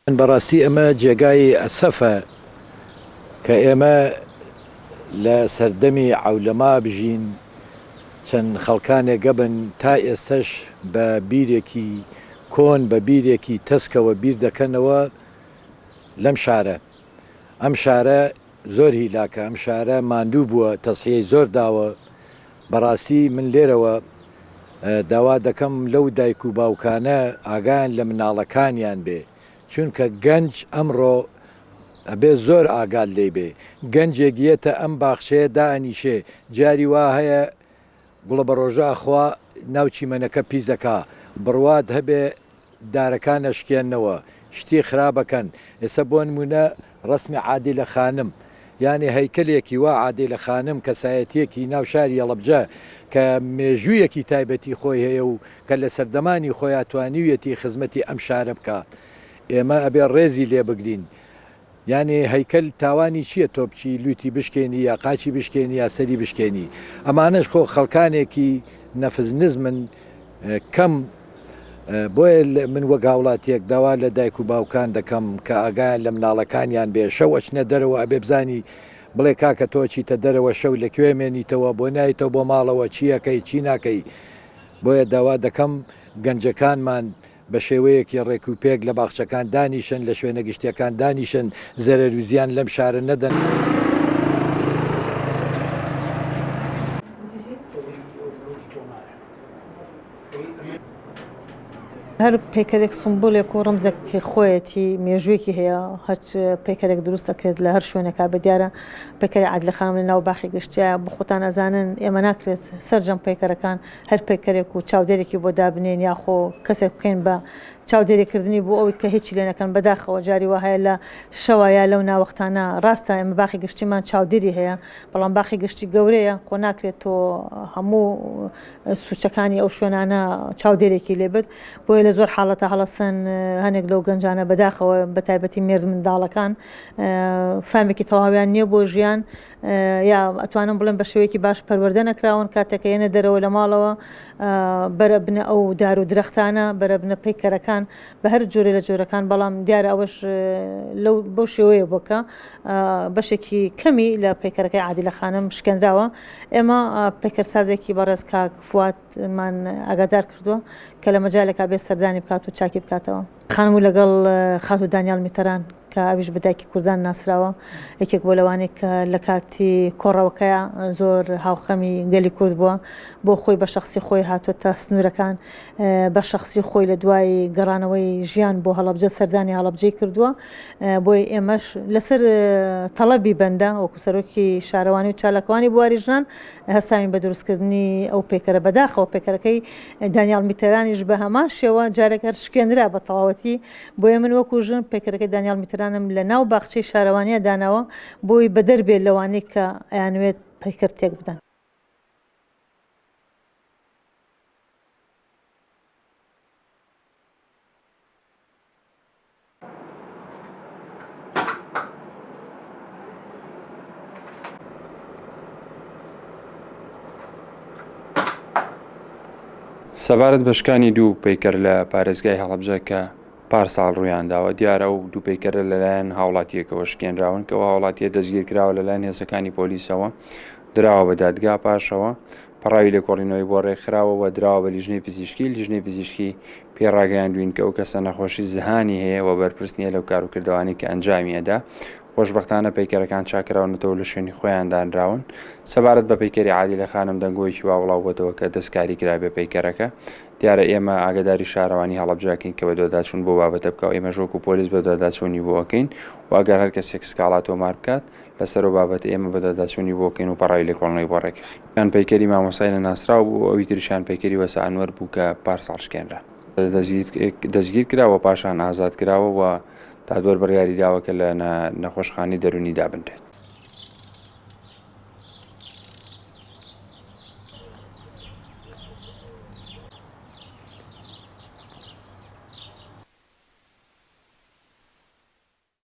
بەڕاستی ئەمە جێگای ئەسەفە کە ئێمە لە سەردەمی عەولەما بژین، چەند خەڵکانێک گەبن تا ئێستش بە بیرێکی کۆن بە بیرێکی تەسکەوە بیر دەکەنەوە لەم شارە. ئەم شارە زۆر هیلاکە، ئەم شارە ماندوو بووە، تەسحیەی زۆر داوە. بەڕاستی من لێرەوە داوا دەکەم لەو دایک و باوکانە ئاگایان لە مناڵەکانیان بێ، چونکە گەنج ئەمڕۆ ئەبێ زۆر ئاگال لێ بێ. گەنجێکیەتە ئەم باخچەیە دائەنیشێ، جاری وا هەیە گوڵە بە ڕۆژە ئەخوا ناوچی منەکە پیزەکە بڕوات هەبێ دارەکانە شکێننەوە، شتی خراپەکەن. ئێستا بۆ نمونە ڕسمی عادلە خانم، یعنی هەیکلێکی وا عادلە خانم کەسایەتیەکی ناو شاری هەڵەبجە کە مێژوویەکی تایبەتی خۆی هەیە و کە لە سەردەمانی خۆی توانیویەتی خزمەتی ئەم شارە بکات. ئێمە ئەبێ ڕێزی لێ بگرین. یعنی هەیکل تاوانی چییە؟ تۆ بچی لوتی بشکێنی یا قاچی بشکێنی یا سەری بشکێنی. ئەمانەش خۆ خەڵکانێکی نەفزنزمن کەم. بۆیە من وەک هاوڵاتیەک داوا لە دایک و باوکان دەکەم کە ئاگایان لە مناڵەکانیان بێ. شەو ئەچنە دەرەوە ئەبێ بزانی بڵێ کاکە تۆ چیتە دەرەوە شەو لەکوێ مێنیتەوە، بۆ نایتەوە بۆ ماڵەوە چیەکەی چی ناکەی. بۆیە داوا دەکەم گەنجەکانمان بە شێوەیەکی ڕێک و پێک لە باخچەکان دانیشن، لە شوێنە گشتیەکان دانیشن، زەرەر و زیان لەم شارە نەدەن. هەر پێکەرێک سمبولێک و ڕەمزێکی خۆیەتی مێژوویەکی هەیە، هەرچ پێکەرێک دروست دەکرێت لە هەر شوێنێکا بە دیارە پێکەری عادلەخان لە ناو باخی گشتیە. بخۆتان ئەزانن ئێمە ناکرێت سەرجەم پێکەرەکان هەر پێکەرێک و چاودێرێکی بۆ دابنێن یاخۆ کەسێک بکەین بە چاودێریکردنی بۆ ئەوی کە هیچی لێ نەکەن بەداخەوە. جاری وا هەیە لە شەوایە لەو ناوەختانە ڕاستە ئێمە باخی گشتیمان چاودێری هەیە، بەڵام باخی گشتی گەورەیە، خۆ ناکرێت تۆ هەموو سوچەکانی ئەو شوێنانە چاودێرێکی لێبێت. بۆیە لە زۆر حاڵەتە هەڵەستن هەنێک لەو گەنجانە بەداخەوە بە تایبەتی مێرد منداڵەکان فامێکی تەواویان نییە بۆ ژیان، یا ئەتوانم بڵێن بە شێوەیەکی باش پەروەردە نەکراون. کاتێکە ئێنە دەرەوە لە ماڵەوە بەرە بنە ئەو دار و درەختانە، بەرە بنە پەیکەرەکان بە هەر جۆرە لە جۆرەکان. بەڵام دیارە ئەوەش بەو شێوەیە بۆکە بەشێکی کەمی لە پەیکەرەکەی عادلە خانم شکێنراوە. ئێمە پەیکەرسازێکی بەڕێز کاک فواتمان ئاگادار کردووە کە لە مەجالێکا بێ سەردانی بکات و چاکی بکاتەوە. خانم و لەگەڵ خاتو دانیال میتەران کە ئەویش بەدایکی کوردان ناسراوە، یەکێک بۆ لەوانەیە کە لە کاتی کۆڕەوەکەیە زۆر هاوخەمی گەلی کورد بووە، بۆ خۆی بە شخصی خۆی هاتووەتە سنوورەکان، بە شخصی خۆی لە دوای گەڕانەوەی ژیان بۆ هەڵەبجە سەردانی هەڵەبجەی کردووە. بۆی ئێمەش لەسەر تەڵەبی بەندە وەکو سەرۆکی شارەوانی و چالاکەوانی بواری ژنان هەستاوین بە دروستکردنی ئەو پێکەرە. بەداخەوە پێکەرەکەی دانیال میتەرانیش بە هەمان شێوە جارێک هەر شکێنرا بە تەواوەتی. بۆیە من وەکو ژن پێکەرەکەی دانیال میتەرانم لە ناو باخچەی شارەوانیە داناوە بۆی بەدەربێت لەوانەی کە ئەیانوێت پەیکەر تێک بدەن. سەبارەت بەشکانی دوو پەیکەر لە پارێزگای هەڵەبجە کە پارساڵ ڕوویانداوە، دیارە و دوو پەیکەرە لەلایەن هاوڵاتیەکەوە شکێنراون کەەوە هاوڵاتیە دەستگیر کراوە لەلایەن هێزەکانی پۆلیسەوە، دراوە بە دادگا. پاشەوە پەڕاوی لێکۆڵینەوەی بۆ ڕێکخراوەوە دراوە بە لیژنەی پزیشکی. لیژنەی پزیشکی پێڕاگەیاندوین کە ئەو کەسە نەخۆشی زەهانی هەیە و بەرپرس نیە لەو کاروکردوانی کە ئەنجامیەدا. خۆشبەختانە پەیکەرەکان چاکراونەتەوە لە شوێنی خۆیان دانراون. سەبارەت بە پەیکەری عادلە خانم دەنگۆیەکی واوڵاو بۆتەوە کە دەستکاری کرابێ پەیکەرەکە. دیارە ئێمە ئاگداری شارەوانی هەڵەبجاکەین کە بە دۆداچوون بۆ بابەتە بکە و ئێمە ژۆک و پۆلیس بە دۆداچوونی بۆەکەین و ئەگەر هەر کەسێک سکاڵات تۆمار بکات لەسەر و بابەت ئێمە بە دۆداچوونی بۆکەین و پەڕاوی لێکۆڵینەوەی بۆ ڕێکخی. یان پەیکەری مامۆسای نەناسراو بوو، ئەوی تریشان پەیکەری وەسە ئەنوەر بوو کە پارساڵ شکێنرا، دەستگیر کراوە، پاشان ئازاد کراوە و تا دۆر بڕیاری داوە کە لە نەخۆشخانەی دەرونی دابنرێت.